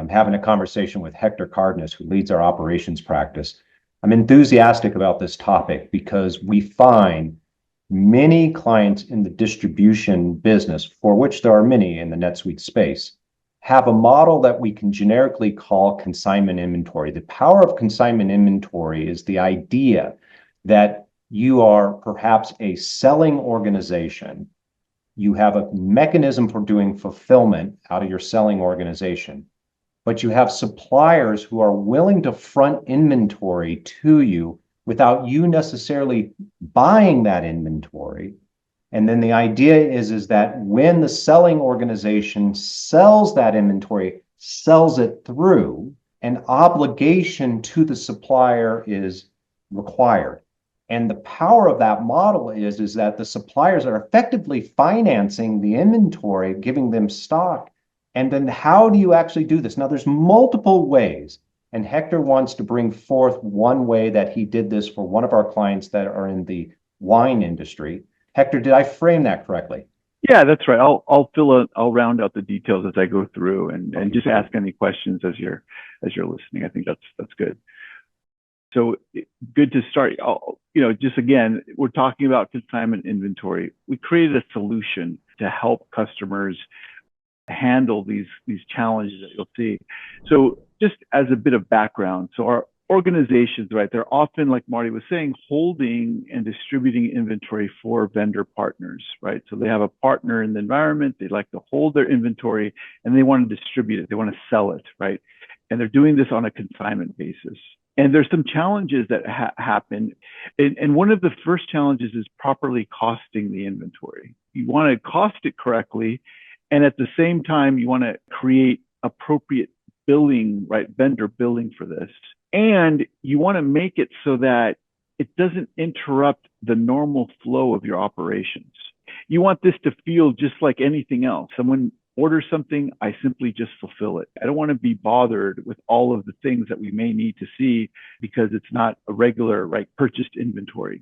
I'm having a conversation with Hector Cardenas, who leads our operations practice. I'm enthusiastic about this topic because we find many clients in the distribution business, for which there are many in the NetSuite space, have a model that we can generically call consignment inventory. The power of consignment inventory is the idea that you are perhaps a selling organization. You have a mechanism for doing fulfillment out of your selling organization, but you have suppliers who are willing to front inventory to you without you necessarily buying that inventory. And then the idea is that when the selling organization sells that inventory, sells it through, an obligation to the supplier is required. And the power of that model is that the suppliers are effectively financing the inventory, giving them stock. And then how do you actually do this? Now, there's multiple ways. And Hector wants to bring forth one way that he did this for one of our clients that are in the wine industry. Hector, did I frame that correctly? Yeah, that's right. I'll round out the details as I go through and just ask any questions as you're listening. I think that's good. So good to start. Just again, we're talking about consignment inventory. We created a solution to help customers handle these challenges that you'll see. So just as a bit of background, so our organizations, right, they're often, like Marty was saying, holding and distributing inventory for vendor partners, right? So they have a partner in the environment, they like to hold their inventory and they want to distribute it, they want to sell it, right? And they're doing this on a consignment basis. And there's some challenges that happen. And one of the first challenges is properly costing the inventory. You want to cost it correctly. And at the same time, you want to create appropriate billing, right? Vendor billing for this. And you want to make it so that it doesn't interrupt the normal flow of your operations. You want this to feel just like anything else. Someone orders something, I simply just fulfill it. I don't want to be bothered with all of the things that we may need to see because it's not a regular, right, purchased inventory.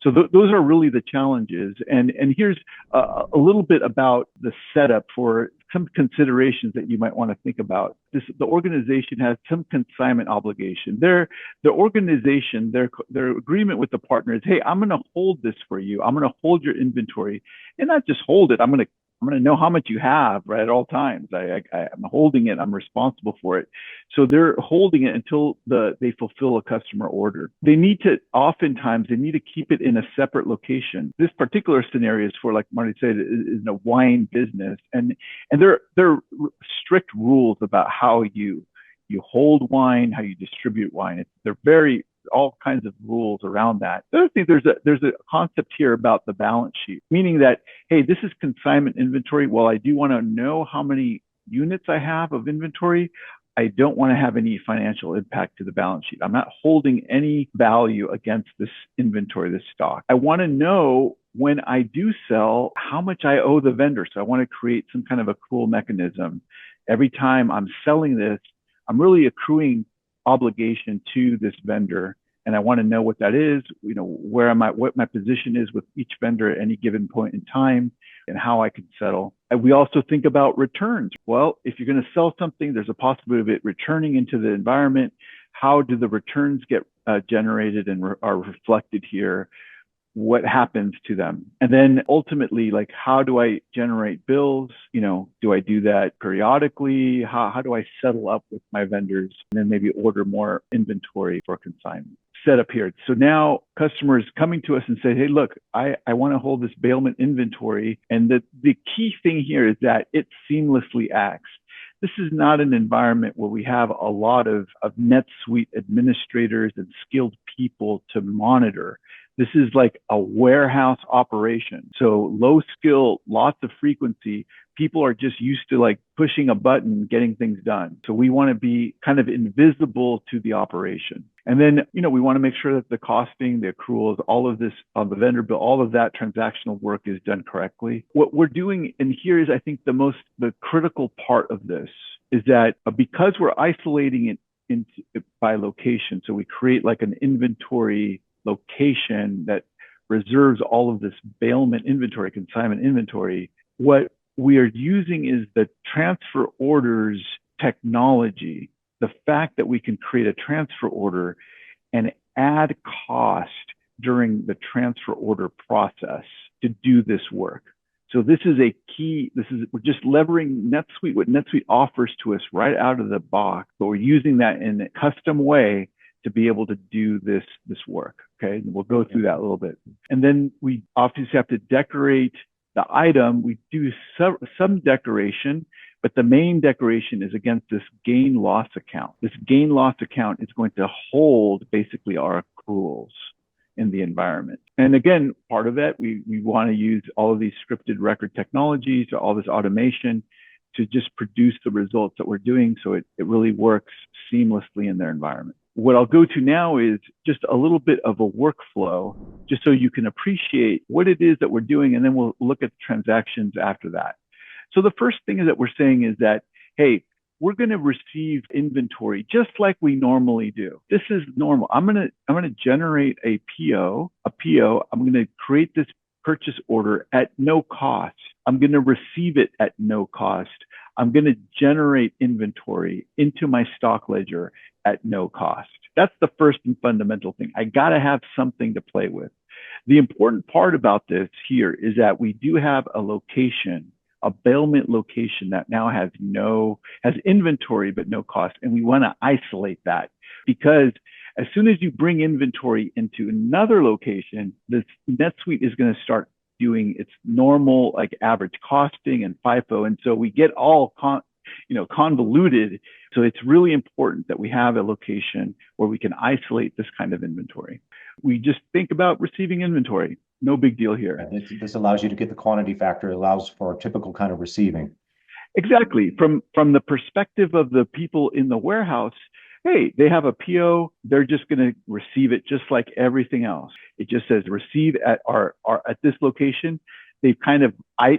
So those are really the challenges. And here's a little bit about the setup for some considerations that you might want to think about. The organization has some consignment obligation. The organization, their agreement with the partner is, hey, I'm going to hold this for you. I'm going to hold your inventory, and not just hold it. I'm going to know how much you have, right, at all times. I'm holding it. I'm responsible for it. So they're holding it until they fulfill a customer order. Oftentimes, they need to keep it in a separate location. This particular scenario is for, like Marty said, is a wine business. And there are strict rules about how you hold wine, how you distribute wine. They're all kinds of rules around that. The other thing, there's a concept here about the balance sheet, meaning that, hey, this is consignment inventory. Well, I do want to know how many units I have of inventory. I don't want to have any financial impact to the balance sheet. I'm not holding any value against this inventory, this stock. I want to know when I do sell, how much I owe the vendor. So I want to create some kind of accrual mechanism. Every time I'm selling this, I'm really accruing obligation to this vendor, and I want to know what that is, what my position is with each vendor at any given point in time, and how I can settle. And we also think about returns. Well, if you're going to sell something, there's a possibility of it returning into the environment. How do the returns get generated and are reflected here? What happens to them? And then ultimately, like, how do I generate bills? Do I do that periodically? How do I settle up with my vendors and then maybe order more inventory for consignment? Set up here. So now customers coming to us and say, hey, look, I want to hold this bailment inventory. And the key thing here is that it seamlessly acts. This is not an environment where we have a lot of NetSuite administrators and skilled people to monitor. This is like a warehouse operation. So low skill, lots of frequency. People are just used to like pushing a button, getting things done. So we want to be kind of invisible to the operation. And then, we want to make sure that the costing, the accruals, all of this on the vendor bill, all of that transactional work is done correctly. What we're doing, and here is, I think, the critical part of this is that because we're isolating it by location, so we create like an inventory location that reserves all of this bailment inventory, consignment inventory. What we are using is the transfer orders technology, the fact that we can create a transfer order and add cost during the transfer order process to do this work. So this is a key. We're just leveraging NetSuite, what NetSuite offers to us right out of the box, but we're using that in a custom way to be able to do this work. Okay, and we'll go through that a little bit. And then we obviously have to decorate the item. We do some decoration, but the main decoration is against this gain loss account. This gain loss account is going to hold basically our accruals in the environment. And again, part of that, we want to use all of these scripted record technologies, all this automation to just produce the results that we're doing so it really works seamlessly in their environment. What I'll go to now is just a little bit of a workflow, just so you can appreciate what it is that we're doing, and then we'll look at the transactions after that. So the first thing that we're saying is that, hey, we're going to receive inventory just like we normally do. This is normal. I'm going to generate a PO. I'm going to create this purchase order at no cost. I'm going to receive it at no cost. I'm going to generate inventory into my stock ledger at no cost. That's the first and fundamental thing. I got to have something to play with. The important part about this here is that we do have a location, a bailment location that now has inventory but no cost, and we want to isolate that, because as soon as you bring inventory into another location, this NetSuite is going to start doing its normal like average costing and FIFO, and so we get all convoluted. So it's really important that we have a location where we can isolate this kind of inventory. We just think about receiving inventory. No big deal here. This allows you to get the quantity factor. It allows for a typical kind of receiving. Exactly. From the perspective of the people in the warehouse, hey, they have a PO. They're just going to receive it just like everything else. It just says receive at at this location. They've kind of,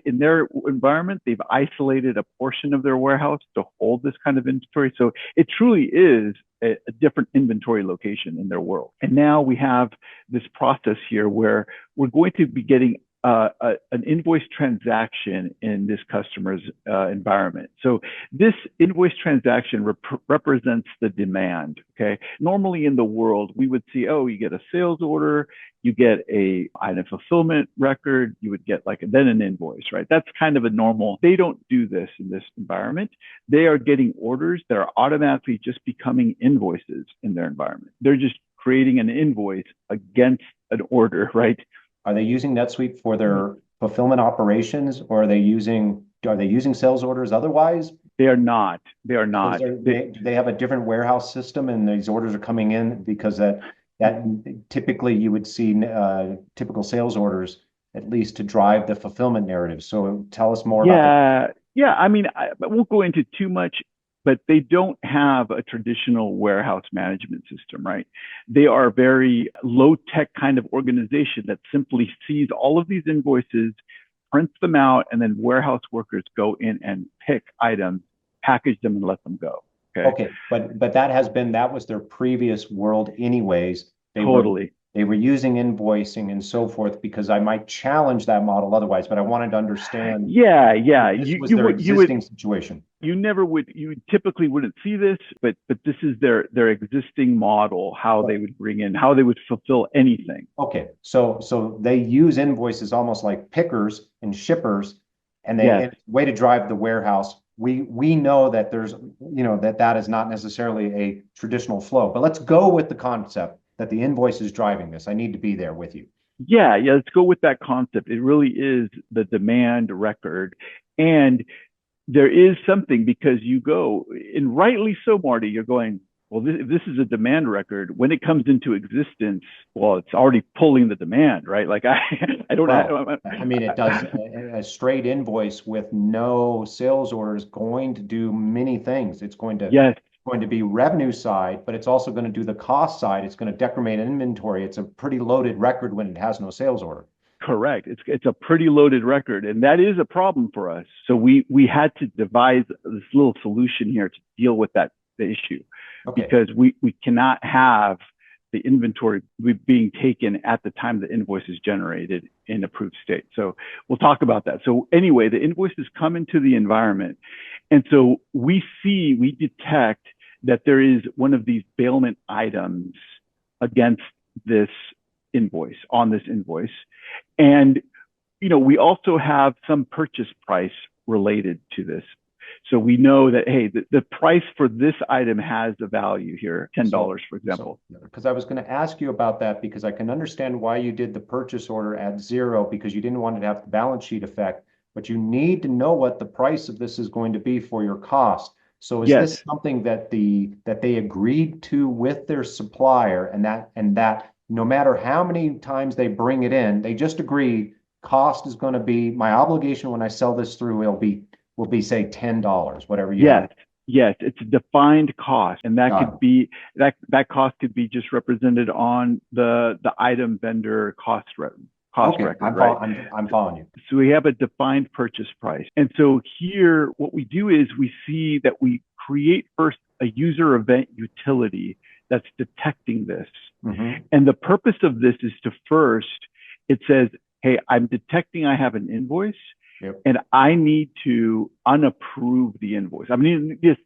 in their environment, they've isolated a portion of their warehouse to hold this kind of inventory. So it truly is a different inventory location in their world. And now we have this process here where we're going to be getting an invoice transaction in this customer's environment. So this invoice transaction represents the demand. Okay. Normally in the world, we would see, oh, you get a sales order, you get a item fulfillment record, you would get then an invoice, right? That's kind of a normal. They don't do this in this environment. They are getting orders that are automatically just becoming invoices in their environment. They're just creating an invoice against an order, right? Are they using NetSuite for their fulfillment operations, or are they using sales orders otherwise? They are not. They are not. Do they have a different warehouse system, and these orders are coming in because that typically you would see typical sales orders at least to drive the fulfillment narrative. So tell us more about that. Yeah. I mean, I won't go into too much, but they don't have a traditional warehouse management system, right? They are a very low-tech kind of organization that simply sees all of these invoices, prints them out, and then warehouse workers go in and pick items, package them, and let them go. Okay. But that was their previous world anyways. They were using invoicing and so forth, because I might challenge that model otherwise, but I wanted to understand. Yeah. This was their existing situation. You typically wouldn't see this, but this is their existing model, how they would bring in, how they would fulfill anything. Okay. So they use invoices almost like pickers and shippers, and it's a way to drive the warehouse. We know that there's, that is not necessarily a traditional flow, but let's go with the concept that the invoice is driving this. I need to be there with you. Yeah, let's go with that concept. It really is the demand record. And there is something, because you go, and rightly so, Marty, you're going, well, if this is a demand record, when it comes into existence, well, it's already pulling the demand, right? Like I don't know. I mean, it does. A straight invoice with no sales orders going to do many things. It's going to be revenue side, but it's also going to do the cost side. It's going to decrement inventory. It's a pretty loaded record when it has no sales order. Correct. It's a pretty loaded record, and that is a problem for us. So we had to devise this little solution here to deal with the issue, because we cannot have the inventory being taken at the time the invoice is generated in approved state. So we'll talk about that. So anyway, the invoices come into the environment. And so we detect that there is one of these bailment items against this invoice, on this invoice. And, we also have some purchase price related to this. So we know that, hey, the price for this item has a value here, $10, for example. Because I was going to ask you about that, because I can understand why you did the purchase order at 0, because you didn't want it to have the balance sheet effect, but you need to know what the price of this is going to be for your cost. So is this something that they agreed to with their supplier, and that no matter how many times they bring it in, they just agreed cost is going to be, my obligation when I sell this through will be say $10, whatever you have. Yes, it's a defined cost, and that could be that cost could be just represented on the item vendor cost record. I'm following you. So we have a defined purchase price. And so here, what we do is we see that we create first a user event utility that's detecting this. Mm-hmm. And the purpose of this is to first, it says, hey, I'm detecting I have an invoice. Yep. And I need to unapprove the invoice. I mean, just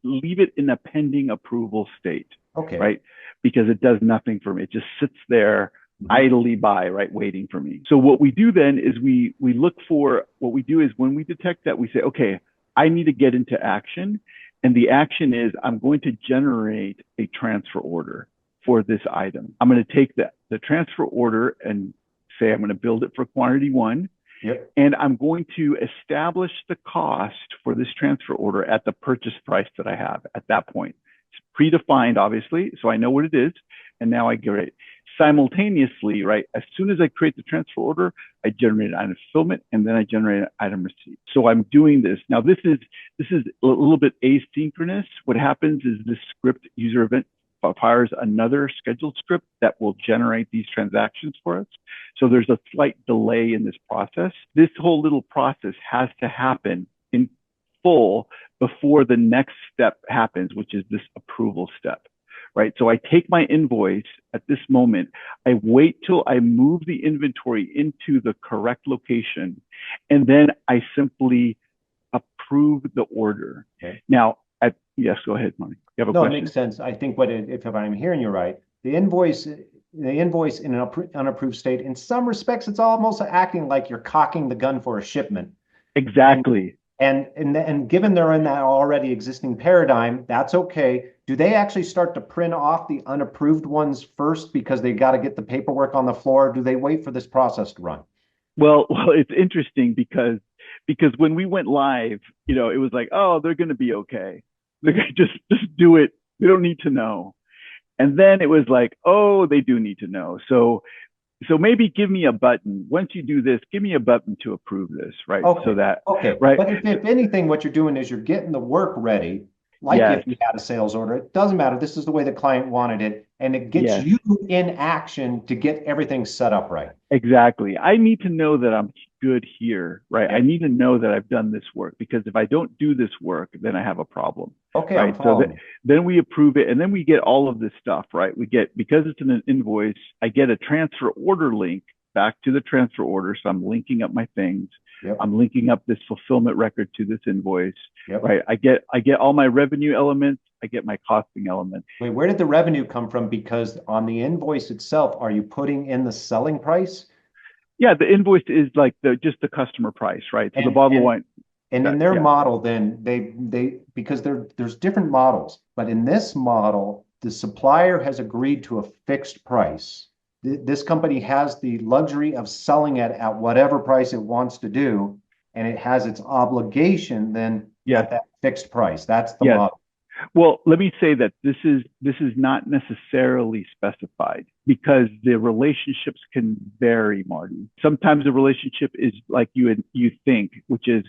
leave it in a pending approval state. Okay. Right? Because it does nothing for me. It just sits there idly by, right, waiting for me. So what we do then is we look for, what we do is when we detect that, we say, okay, I need to get into action. And the action is I'm going to generate a transfer order for this item. I'm going to take the transfer order and say I'm going to build it for quantity 1. Yep. And I'm going to establish the cost for this transfer order at the purchase price that I have at that point. It's predefined, obviously, so I know what it is. And now I get it. Simultaneously, right, as soon as I create the transfer order, I generate an item fulfillment, and then I generate an item receipt. So I'm doing this. Now, this is a little bit asynchronous. What happens is this script user event fires another scheduled script that will generate these transactions for us. So there's a slight delay in this process. This whole little process has to happen in full before the next step happens, which is this approval step, right? So I take my invoice at this moment, I wait till I move the inventory into the correct location, and then I simply approve the order. Okay. Now, yes, go ahead, Marty. You have a question? No, it makes sense. I think if I'm hearing you right, the invoice in an unapproved state, in some respects, it's almost acting like you're cocking the gun for a shipment. Exactly. And given they're in that already existing paradigm, that's okay. Do they actually start to print off the unapproved ones first because they got to get the paperwork on the floor? Do they wait for this process to run? Well, it's interesting because when we went live, it was like, oh, they're going to be okay. They're going to just do it. They don't need to know. And then it was like, oh, they do need to know. So maybe give me a button. Once you do this, give me a button to approve this, right? Okay. So that, okay. Right. But if anything, what you're doing is you're getting the work ready. Like if you had a sales order, it doesn't matter. This is the way the client wanted it. And it gets you in action to get everything set up right. Exactly. I need to know that I'm good here, right? Yeah. I need to know that I've done this work, because if I don't do this work, then I have a problem. Okay. Right. So then we approve it, and then we get all of this stuff, right? Because it's in an invoice, I get a transfer order link back to the transfer order. So I'm linking up my things. Yep. I'm linking up this fulfillment record to this invoice, yep. Right? I get all my revenue elements. I get my costing elements. Wait, where did the revenue come from? Because on the invoice itself, are you putting in the selling price? Yeah, the invoice is like just the customer price, right? So the bottle of wine. And in their model, then they because there's different models, but in this model, the supplier has agreed to a fixed price. This company has the luxury of selling it at whatever price it wants to do, and it has its obligation then at that fixed price. That's the model. Well, let me say that this is not necessarily specified, because the relationships can vary, Marty. Sometimes the relationship is like you think, which is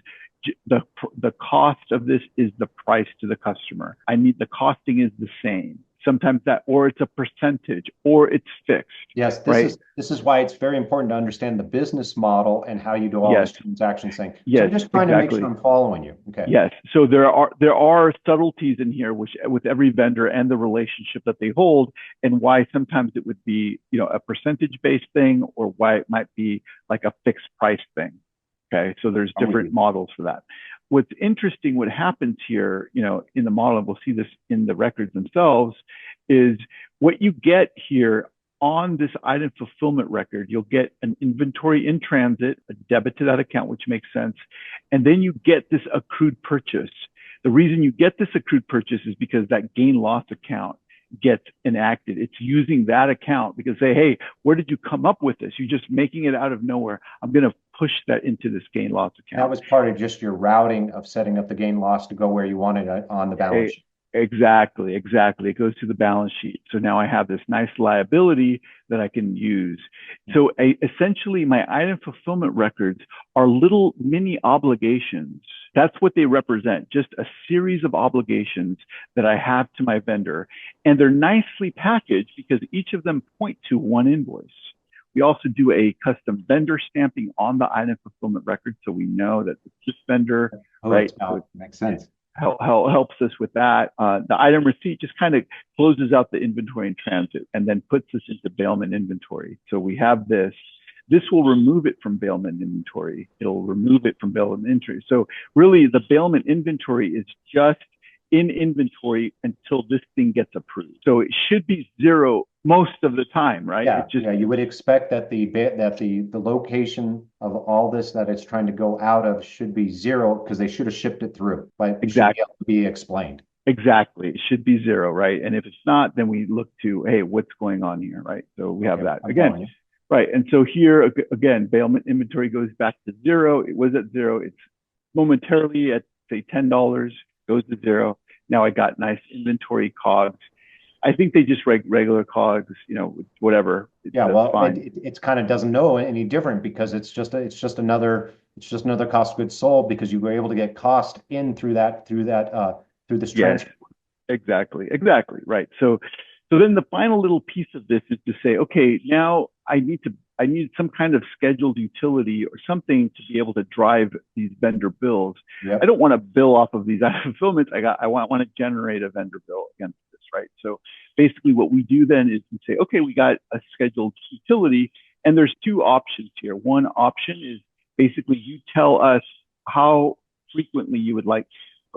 the cost of this is the price to the customer. The costing is the same. Sometimes that, or it's a percentage, or it's fixed. Yes, right? This is why it's very important to understand the business model and how you do all Yes. this transaction thing. So Yes, I'm just trying to make exactly. sure I'm following you. Okay. Yes. So there are subtleties in here, which with every vendor and the relationship that they hold, and why sometimes it would be, a percentage-based thing, or why it might be like a fixed price thing. Okay. So there's different models for that. What's interesting, what happens here, in the model, and we'll see this in the records themselves, is what you get here on this item fulfillment record. You'll get an inventory in transit, a debit to that account, which makes sense. And then you get this accrued purchase. The reason you get this accrued purchase is because that gain loss account gets enacted. It's using that account because say, hey, where did you come up with this? You're just making it out of nowhere. I'm going to push that into this gain loss account. That was part of just your routing of setting up the gain loss to go where you wanted it on the balance sheet. Exactly. It goes to the balance sheet. So now I have this nice liability that I can use. So essentially my item fulfillment records are little mini obligations. That's what they represent, just a series of obligations that I have to my vendor. And they're nicely packaged because each of them point to one invoice. We also do a custom vendor stamping on the item fulfillment record, so we know that it's this vendor, right? So it makes sense. Helps us with that. The item receipt just kind of closes out the inventory in transit and then puts us into bailment inventory. So we have this. This will remove it from bailment inventory. It'll remove it from bailment inventory. So really, the bailment inventory is just in inventory until this thing gets approved. So it should be zero most of the time, right? Yeah, you would expect that the location of all this that it's trying to go out of should be zero because they should have shipped it through, but it should be able to be explained. Exactly. It should be zero, right? And if it's not, then we look to, hey, what's going on here, right? So we have that. Again, right. And so here, again, bailment inventory goes back to zero. It was at zero. It's momentarily at, say, $10, goes to zero. Now I got nice inventory COGS. I think they just regular COGS, whatever. Yeah, well, it's kind of doesn't know any different because it's just another cost of goods sold because you were able to get cost in through this transfer. Exactly, right. So then the final little piece of this is to say, okay, now I need some kind of scheduled utility or something to be able to drive these vendor bills. Yep. I don't want to bill off of these item fulfillments. I want to generate a vendor bill against this, right? So basically what we do then is we say, okay, we got a scheduled utility, and there's two options here. One option is basically you tell us how frequently you would like,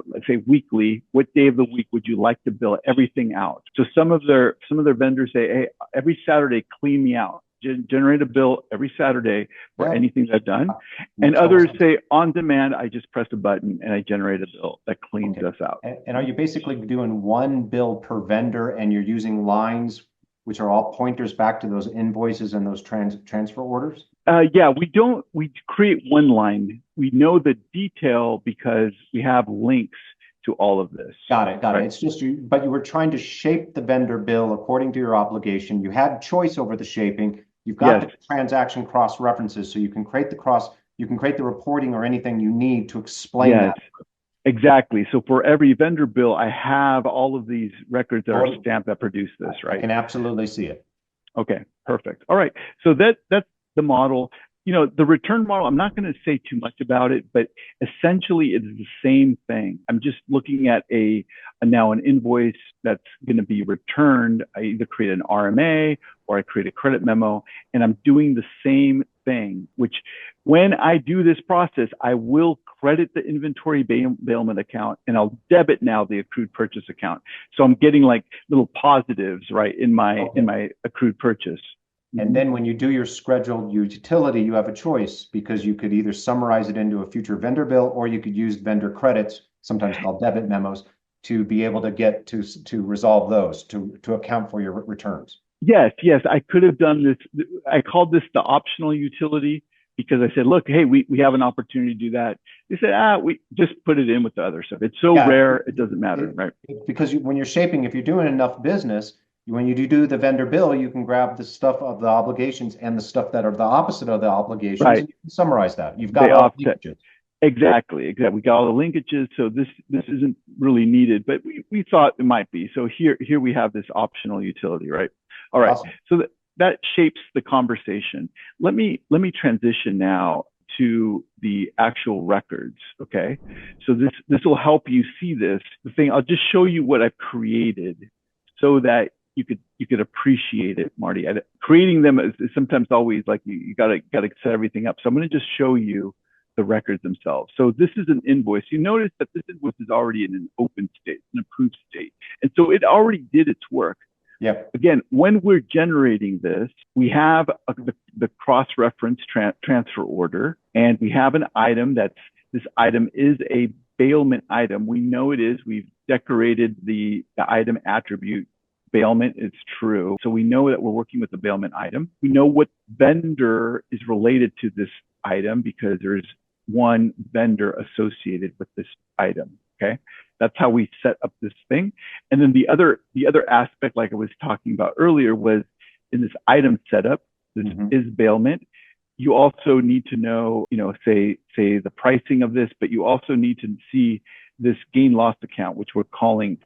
let's say weekly, what day of the week would you like to bill everything out? So some of their vendors say, hey, every Saturday, clean me out. Generate a bill every Saturday for anything that's done. And others say on demand, I just press a button and I generate a bill that cleans us out. And are you basically doing one bill per vendor and you're using lines which are all pointers back to those invoices and those transfer orders? Yeah, we create one line. We know the detail because we have links to all of this. Got it. It's just but you were trying to shape the vendor bill according to your obligation. You had choice over the shaping. You've got the transaction cross references, so you can create the reporting or anything you need to explain that. Exactly. So for every vendor bill, I have all of these records that are stamped that produce this, right? I can absolutely see it. Okay, perfect. All right. So that's the model. The return model, I'm not going to say too much about it, but essentially it is the same thing. I'm just looking at now an invoice that's going to be returned. I either create an RMA or I create a credit memo, and I'm doing the same thing, which when I do this process, I will credit the inventory bailment account and I'll debit now the accrued purchase account. So I'm getting like little positives, right, in my accrued purchase. And then when you do your scheduled utility, you have a choice because you could either summarize it into a future vendor bill or you could use vendor credits, sometimes called debit memos, to be able to get to resolve those, to account for your returns. Yes, I could have done this. I called this the optional utility because I said, look, hey, we have an opportunity to do that. They said, we just put it in with the other stuff. It's so rare, it doesn't matter, right? Because when you're shaping, if you're doing enough business, when you do the vendor bill, you can grab the stuff of the obligations and the stuff that are the opposite of the obligations, and you can summarize that. You've got all the Exactly. We got all the linkages, so this isn't really needed, but we thought it might be. So here we have this optional utility, right? All right. Awesome. So that shapes the conversation. Let me transition now to the actual records. Okay. So this will help you see this. The thing, I'll just show you what I've created so that you could appreciate it, Marty. Creating them is sometimes always like you gotta set everything up. So I'm going to just show you the records themselves. So this is an invoice. You notice that this invoice is already in an open state, an approved state. And so it already did its work. Yep. Again, when we're generating this, we have the cross-reference transfer order, and we have an item this item is a bailment item. We know it is. We've decorated the item attribute. Bailment is true. So we know that we're working with the bailment item. We know what vendor is related to this item because there's one vendor associated with this item. Okay. That's how we set up this thing. And then the other aspect, like I was talking about earlier, was in this item setup, this is bailment. You also need to know, say the pricing of this, but you also need to see this gain loss account, which we're pointing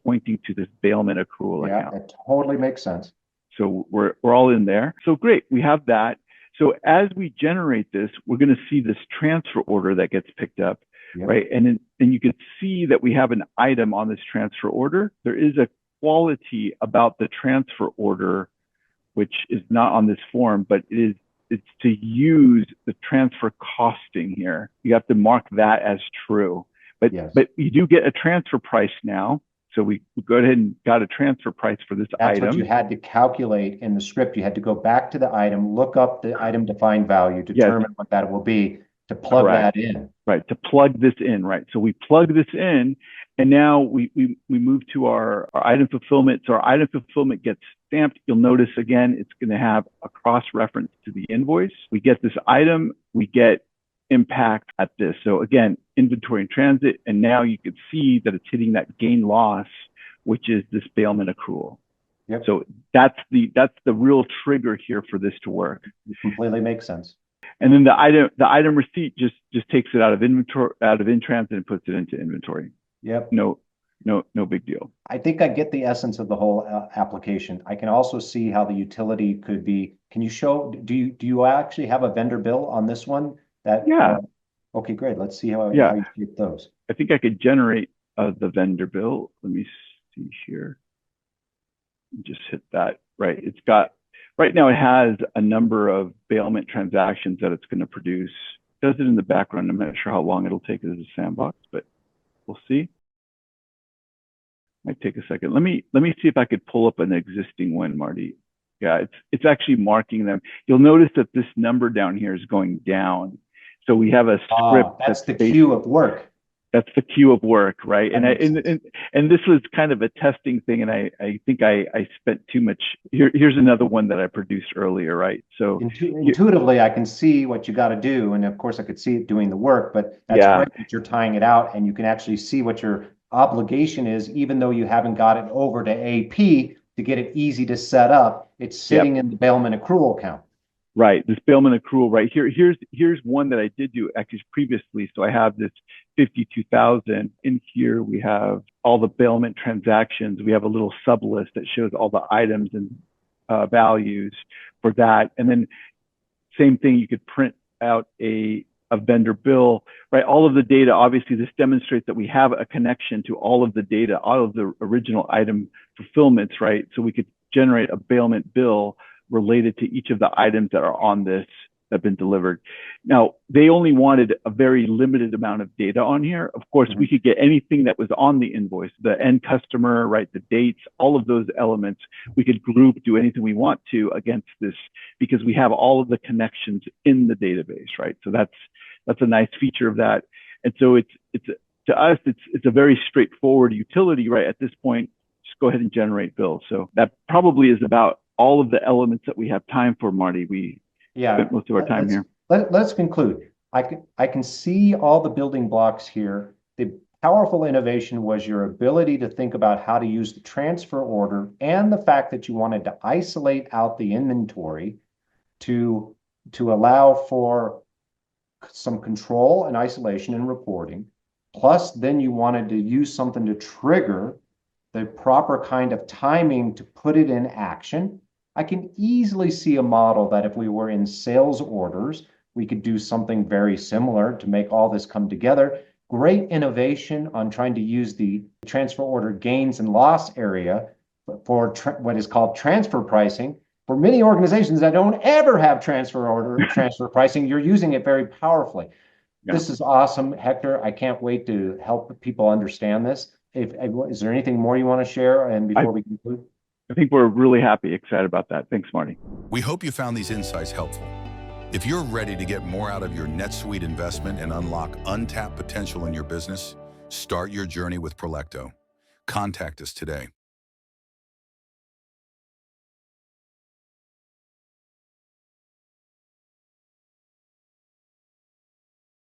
to this bailment accrual account. Yeah, it totally makes sense. So we're all in there. So great, we have that. So as we generate this, we're going to see this transfer order that gets picked up, right? And you can see that we have an item on this transfer order. There is a quality about the transfer order, which is not on this form, but it's to use the transfer costing here. You have to mark that as true. But you do get a transfer price now. So we go ahead and got a transfer price for this item. That's what you had to calculate in the script. You had to go back to the item, look up the item defined value, determine what that will be to plug that in. Right, to plug this in, right. So we plug this in, and now we move to our item fulfillment. So our item fulfillment gets stamped. You'll notice, again, it's going to have a cross-reference to the invoice. We get this item, we get impact at this. So again, inventory in transit, and now you can see that it's hitting that gain loss, which is this bailment accrual. Yep. So that's the real trigger here for this to work. It completely makes sense. And then the item receipt just takes it out of inventory, out of in transit, and puts it into inventory. Yep. No big deal. I think I get the essence of the whole application. I can also see how the utility could be. Can you show? Do you actually have a vendor bill on this one? Okay, great. Let's see how you shape those. I think I could generate the vendor bill. Let me see here. Just hit that. Right. It's got, right now it has a number of bailment transactions that it's going to produce. It does it in the background. I'm not sure how long it'll take as a sandbox, but we'll see. Might take a second. Let me see if I could pull up an existing one, Marty. Yeah, it's actually marking them. You'll notice that this number down here is going down. So we have a script. That's the queue of work. That's the queue of work, right? And this was kind of a testing thing, and I think I spent too much. Here's another one that I produced earlier, right? So intuitively, I can see what you got to do, and of course, I could see it doing the work. But that's great that you're tying it out, and you can actually see what your obligation is, even though you haven't got it over to AP to get it easy to set up. It's sitting in the bailment accrual account. Right, this bailment accrual right here. Here's one that I did do actually previously. So I have this 52,000 in here. We have all the bailment transactions. We have a little sub list that shows all the items and values for that. And then same thing, you could print out a vendor bill, right? All of the data, obviously this demonstrates that we have a connection to all of the data, all of the original item fulfillments, right? So we could generate a bailment bill related to each of the items that are on this that have been delivered. Now, they only wanted a very limited amount of data on here. Of course, we could get anything that was on the invoice, the end customer, right, the dates, all of those elements. We could group, do anything we want to against this because we have all of the connections in the database, right? So that's a nice feature of that. And so it's to us, it's a very straightforward utility, right? At this point, just go ahead and generate bills. So that probably is about all of the elements that we have time for, Marty. We spent most of our time here. Let's conclude. I can see all the building blocks here. The powerful innovation was your ability to think about how to use the transfer order and the fact that you wanted to isolate out the inventory to allow for some control and isolation and reporting, plus then you wanted to use something to trigger the proper kind of timing to put it in action, I can easily see a model that if we were in sales orders, we could do something very similar to make all this come together. Great innovation on trying to use the transfer order gains and loss area for what is called transfer pricing. For many organizations that don't ever have transfer pricing, you're using it very powerfully. Yeah. This is awesome, Hector. I can't wait to help people understand this. Is there anything more you want to share and before we conclude? I think we're really excited about that. Thanks, Marty. We hope you found these insights helpful. If you're ready to get more out of your NetSuite investment and unlock untapped potential in your business, start your journey with Prolecto. Contact us today.